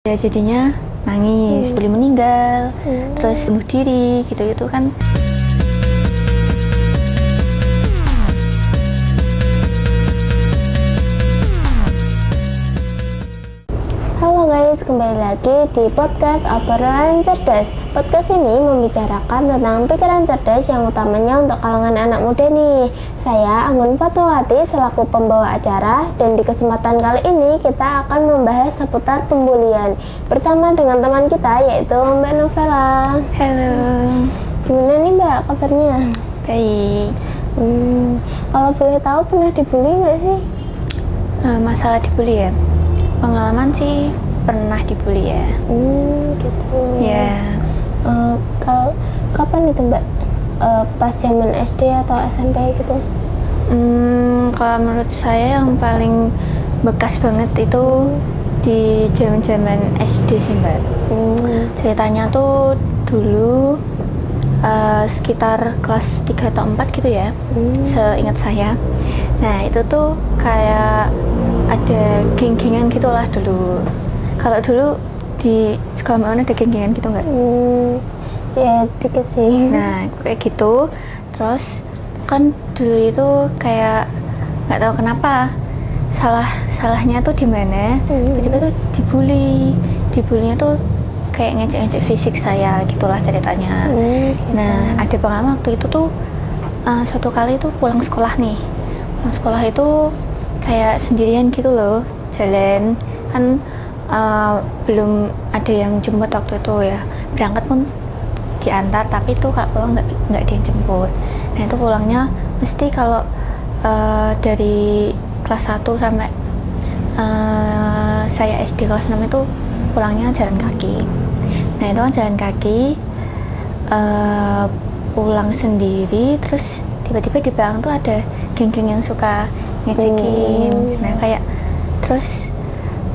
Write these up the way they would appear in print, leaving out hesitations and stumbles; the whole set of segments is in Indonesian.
Ya jadinya nangis, boleh meninggal, terus bunuh diri gitu-gitu kan. Halo guys, kembali lagi di podcast Obrolan Cerdas. Podcast ini membicarakan tentang pikiran cerdas yang utamanya untuk kalangan anak muda nih. Saya Anggun Fatwati selaku pembawa acara, dan di kesempatan kali ini kita akan membahas seputar pembulian bersama dengan teman kita yaitu Mbak Novela. Halo. Gimana nih Mbak kabarnya? Baik. Kalau boleh tahu pernah dibully nggak sih? Masalah dibully ya? Pengalaman sih pernah dibully ya. Gitu. Ya. Kalau kapan itu Mbak? Pas zaman SD atau SMP gitu? Kalau menurut saya yang paling bekas banget itu di zaman SD sih Mbak. Ceritanya tuh dulu sekitar kelas 3 atau 4 gitu ya, seingat saya. Nah itu tuh kayak ada geng-gengan gitulah dulu. Kalau dulu di sekolah mana ada geng-gengan gitu nggak? Ya dikit sih. Nah kayak gitu. Terus kan dulu itu kayak nggak tahu kenapa salahnya tuh di mana, tiba-tiba tuh dibulinya tuh kayak ngejek-ngejek fisik saya gitulah ceritanya. Nah ada pengalaman waktu itu tuh suatu kali tuh pulang sekolah itu kayak sendirian gitu loh, jalan kan belum ada yang jemput waktu itu ya, berangkat pun diantar, tapi itu kalau pulang nggak dia jemput. Nah itu pulangnya mesti kalau dari kelas 1 sampai saya SD kelas 6 itu pulangnya jalan kaki. Nah itu kan jalan kaki, pulang sendiri, terus tiba-tiba di belakang tuh ada geng-geng yang suka ngejekin. Nah kayak terus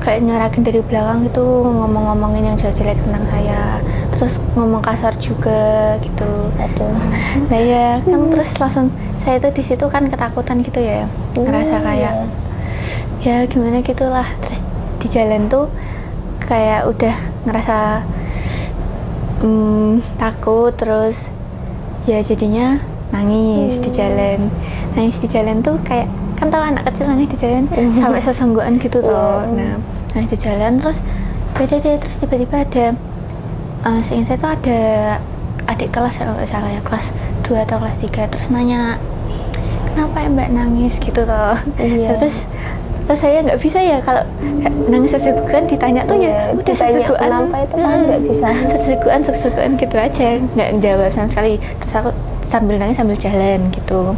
kayak nyorakin dari belakang gitu, ngomong-ngomongin yang jelek-jelek tentang saya, terus ngomong kasar juga gitu. Nah ya kan terus langsung saya tuh di situ kan ketakutan gitu ya, ngerasa kayak ya gimana gitulah. Terus di jalan tuh kayak udah ngerasa takut, terus ya jadinya nangis di jalan tuh kayak kan tahu anak kecil nangis di jalan sampai sesenggukan gitu toh. Nah di jalan terus beda deh, terus tiba-tiba ada seingat saya tuh ada adik kelas kalau nggak salah ya, kelas 2 atau kelas 3, terus nanya kenapa ya Mbak nangis gitu toh. Terus saya nggak bisa ya kalau nangis sesegukan ditanya tuh ya udah sesegukan, kenapa itu kan nggak bisa. sesegukan gitu aja, nggak jawab sama sekali. Terus aku sambil nangis sambil jalan gitu.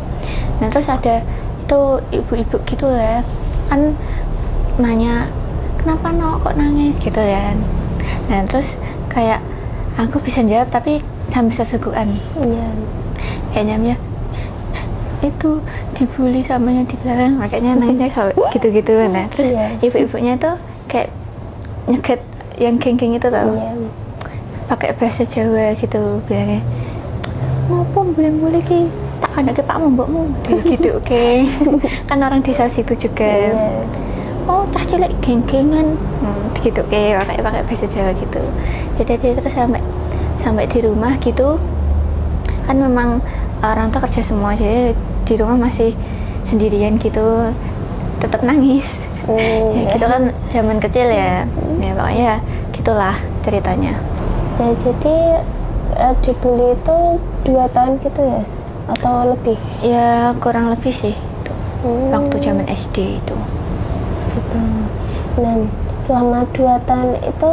Nah terus ada itu ibu-ibu gitu ya kan nanya kenapa kok nangis gitu ya. Nah terus kayak aku bisa jawab tapi sambil sesegukan. Kayaknya itu dibully samanya di belakang, makanya nangisnya gitu-gitu. Nah terus ibu-ibunya tuh kayak nyegat yang geng-geng itu tau, pakai bahasa Jawa gitu, bilangnya ngopo bully ki tak ada ke pak mbokmu gitu. Oke. Kan orang desa situ juga. Oh tak jelek geng-gengan gitu, kayak pakai bahasa Jawa gitu. Jadi terus sampai di rumah gitu kan, memang orang tua kerja semua, jadi di rumah masih sendirian gitu, tetap nangis. Ya gitu kan zaman kecil ya. Ya pokoknya gitulah ceritanya. Ya jadi dibully itu 2 tahun gitu ya atau lebih? Ya kurang lebih sih itu. Waktu zaman SD itu gitu. Nah selama 2 tahun itu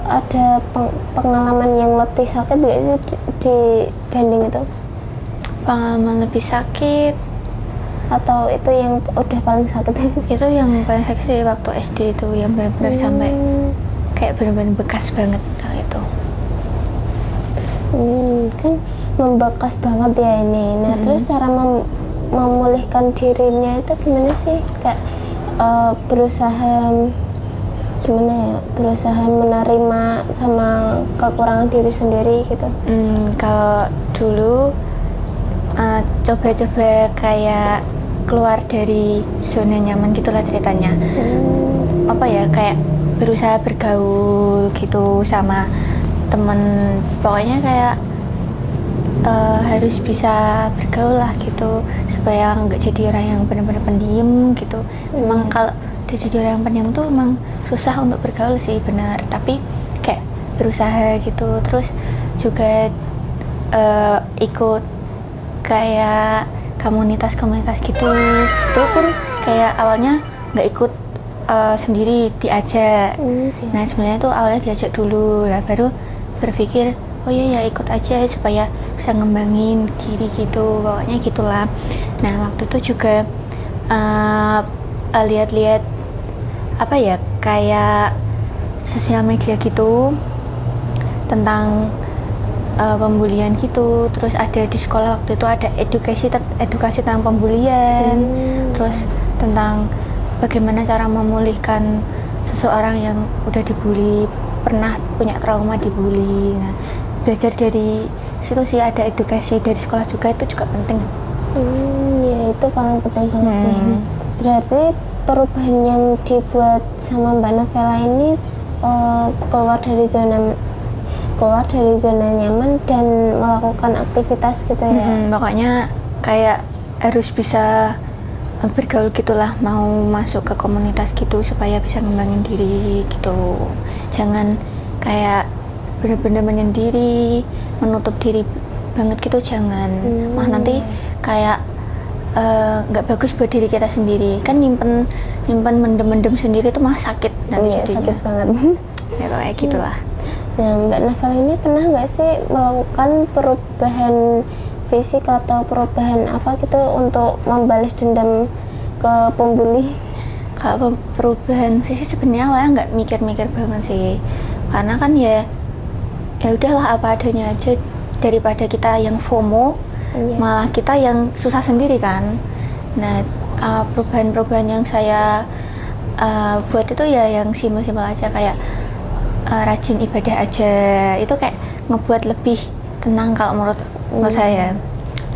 ada pengalaman yang lebih sakit gak sih dibanding itu? Pengalaman lebih sakit atau itu yang udah paling sakit? Itu yang paling sakit sih waktu SD itu, yang benar-benar sampai kayak benar-benar bekas banget itu. Kan membekas banget ya ini. Nah terus cara memulihkan dirinya itu gimana sih? Kayak berusaha menerima sama kekurangan diri sendiri gitu. Kalau dulu coba-coba kayak keluar dari zona nyaman gitulah ceritanya. Apa ya, kayak berusaha bergaul gitu sama temen, pokoknya kayak harus bisa bergaul lah gitu supaya nggak jadi orang yang benar-benar pendiam gitu. Memang kalau dia jadi orang yang pendiam tuh emang susah untuk bergaul sih, bener, tapi kayak berusaha gitu. Terus juga ikut kayak komunitas-komunitas gitu. Itu pun kayak awalnya nggak ikut sendiri, diajak. Nah sebenarnya tuh awalnya diajak dulu, lah baru berpikir oh iya ya ikut aja supaya bisa ngembangin diri gitu, pokoknya gitulah. Nah waktu itu juga lihat-lihat apa ya, kayak sosial media gitu tentang pembulian gitu. Terus ada di sekolah waktu itu ada edukasi tentang pembulian, terus tentang bagaimana cara memulihkan seseorang yang udah dibully, pernah punya trauma dibully. Nah belajar dari situ sih, ada edukasi dari sekolah juga, itu juga penting. Ya itu paling penting banget sih. Berarti perubahan yang dibuat sama Mbak Novela ini keluar dari zona nyaman dan melakukan aktivitas gitu ya. Makanya kayak harus bisa bergaul gitulah, mau masuk ke komunitas gitu supaya bisa ngembangin diri gitu. Jangan kayak bener-bener menyendiri, menutup diri banget gitu, jangan. Wah nanti kayak nggak bagus buat diri kita sendiri kan, nyimpen mendem sendiri itu malah sakit nanti jadinya. Sakit banget. Ya kayak gitulah. Nah Mbak Novela ini pernah nggak sih melakukan perubahan fisik atau perubahan apa gitu untuk membalas dendam ke pembuli? Kalau perubahan fisik sebenarnya awalnya nggak mikir-mikir banget sih, karena kan ya udahlah apa adanya aja, daripada kita yang FOMO malah kita yang susah sendiri kan. Nah perubahan-perubahan yang saya buat itu ya yang simpel-simpel aja, kayak rajin ibadah aja, itu kayak ngebuat lebih tenang kalau menurut saya.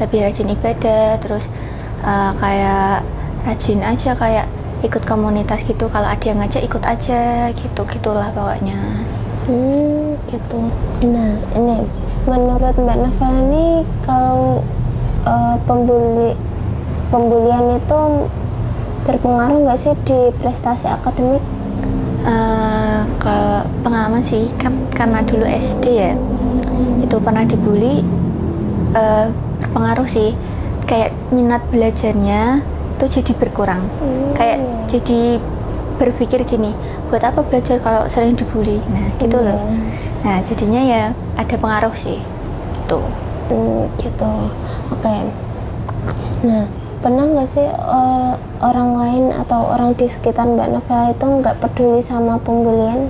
Lebih rajin ibadah, terus kayak rajin aja kayak ikut komunitas gitu, kalau ada yang ngajak ikut aja gitulah pokoknya. Gitu. Nah ini menurut Mbak Novela ini kalau pembulian itu berpengaruh nggak sih di prestasi akademik? Kalau pengalaman sih kan karena dulu SD ya itu pernah dibully, berpengaruh sih, kayak minat belajarnya itu jadi berkurang. Kayak jadi berpikir gini, buat apa belajar kalau sering dibully, nah gitu loh. Nah jadinya ya ada pengaruh sih gitu. Gitu. Oke. Nah pernah nggak sih orang lain atau orang di sekitar Mbak Novela itu nggak peduli sama pembulian?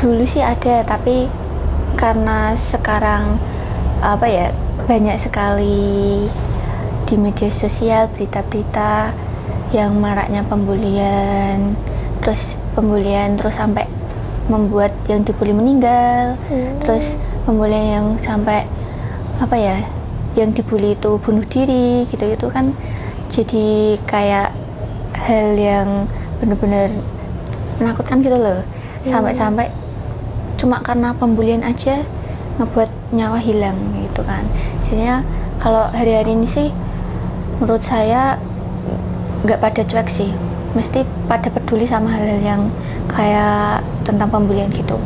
Dulu sih ada, tapi karena sekarang apa ya, banyak sekali di media sosial berita-berita yang maraknya pembulian, terus sampai membuat yang dibully meninggal, terus pembulian yang sampai apa ya, yang dibully itu bunuh diri gitu kan, jadi kayak hal yang benar-benar menakutkan gitu loh. Sampai cuma karena pembulian aja ngebuat nyawa hilang gitu kan. Jadinya kalau hari-hari ini sih menurut saya nggak pada cuek sih, mesti pada peduli sama hal-hal yang kayak tentang pembulian gitu.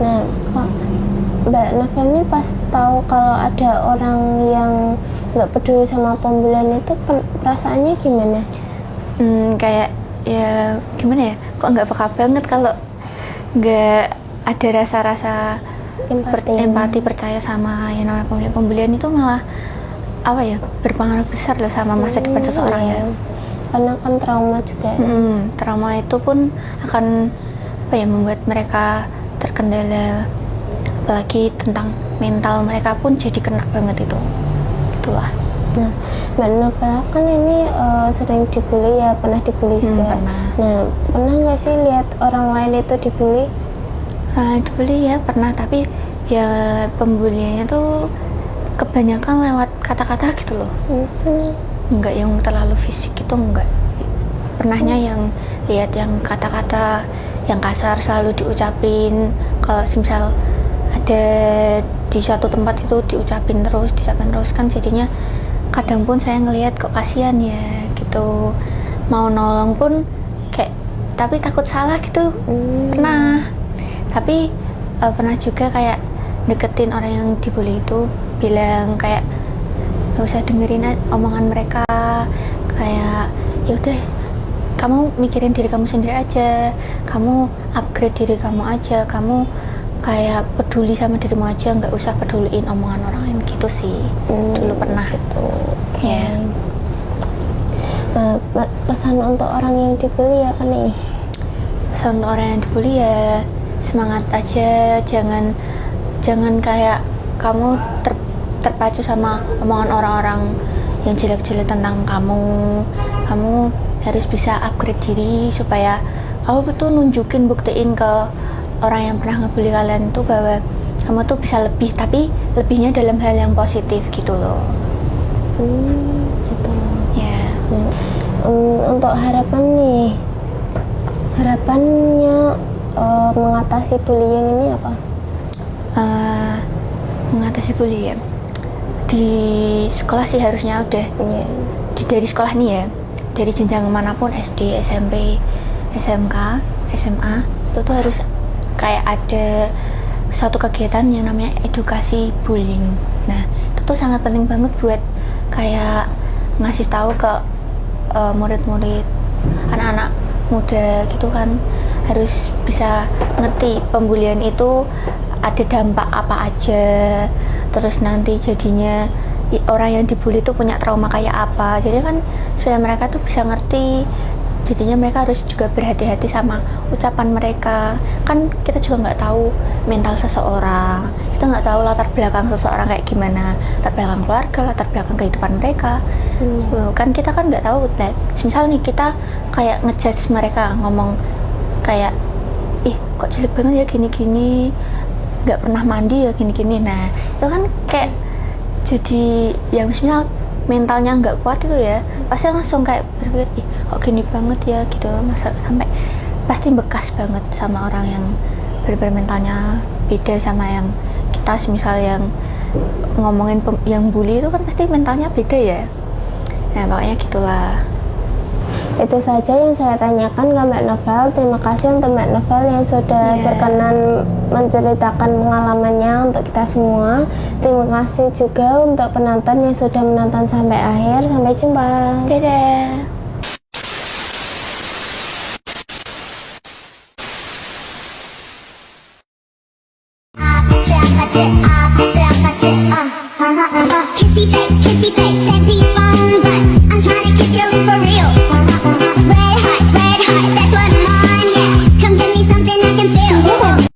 Nah kok Mbak Novela ini pas tahu kalau ada orang yang nggak peduli sama pembulian itu perasaannya gimana? Kayak ya gimana ya, kok nggak peka banget kalau nggak ada rasa-rasa empati percaya sama yang namanya pembulian itu, malah apa ya, berpengaruh besar loh sama masa depan seseorang ya. Karena kan trauma juga. Trauma itu pun akan apa ya, membuat mereka terkendala, apalagi tentang mental mereka pun jadi kena banget itu. Itulah. Nah, Mbak Novela kan ini sering dibully ya, pernah dibully juga. Pernah. Nah, pernah nggak sih lihat orang lain itu dibully? Dibully ya pernah, tapi ya pembuliannya tuh kebanyakan lewat kata-kata gitu loh. Enggak yang terlalu fisik itu, enggak. pernahnya yang lihat yang kata-kata yang kasar selalu diucapin, kalau misal ada di suatu tempat itu diucapin terus kan jadinya kadang pun saya ngelihat kok kasihan ya gitu, mau nolong pun kayak tapi takut salah gitu. Pernah, tapi pernah juga kayak deketin orang yang dibully itu, bilang kayak gak usah dengerin omongan mereka, kayak ya udah kamu mikirin diri kamu sendiri aja, kamu upgrade diri kamu aja, kamu kayak peduli sama dirimu aja, nggak usah peduliin omongan orang lain gitu sih. Dulu pernah gitu. ya. Pesan untuk orang yang dibully apa nih? Pesan untuk orang yang dibully ya semangat aja, jangan kayak kamu terpacu sama omongan orang-orang yang jelek-jelek tentang kamu harus bisa upgrade diri supaya kamu betul nunjukin, buktiin ke orang yang pernah ngebully kalian tuh bahwa kamu tuh bisa lebih, tapi lebihnya dalam hal yang positif gitu loh. Gitu Ya. Untuk harapannya mengatasi bullying ini apa? Mengatasi bully ya di sekolah sih harusnya udah dari sekolah nih ya, dari jenjang manapun, SD, SMP, SMK, SMA, itu tuh harus kayak ada suatu kegiatan yang namanya edukasi bullying. Nah itu tuh sangat penting banget buat kayak ngasih tahu ke murid-murid, anak-anak muda gitu kan, harus bisa ngerti pembulian itu ada dampak apa aja, terus nanti jadinya orang yang dibully itu punya trauma kayak apa. Jadi kan supaya mereka tuh bisa ngerti, jadinya mereka harus juga berhati-hati sama ucapan mereka. Kan kita juga nggak tahu mental seseorang, kita nggak tahu latar belakang seseorang kayak gimana, latar belakang keluarga, latar belakang kehidupan mereka. Kan kita kan nggak tahu, misal nih kita kayak ngejudge mereka, ngomong kayak ih kok jelek banget ya gini-gini, nggak pernah mandi ya gini-gini. Nah itu kan kayak jadi yang misalnya mentalnya nggak kuat gitu ya, pasti langsung kayak berpikir ih kok gini banget ya gitu, masa sampai pasti bekas banget sama orang yang benar-benar mentalnya beda sama yang kita. Misal yang ngomongin yang bully itu kan pasti mentalnya beda ya. Nah makanya gitulah. Itu saja yang saya tanyakan ke Mbak Novel. Terima kasih untuk Mbak Novel yang sudah berkenan menceritakan pengalamannya untuk kita semua. Terima kasih juga untuk penonton yang sudah menonton sampai akhir. Sampai jumpa. Dadah. Kissy face, kissy face.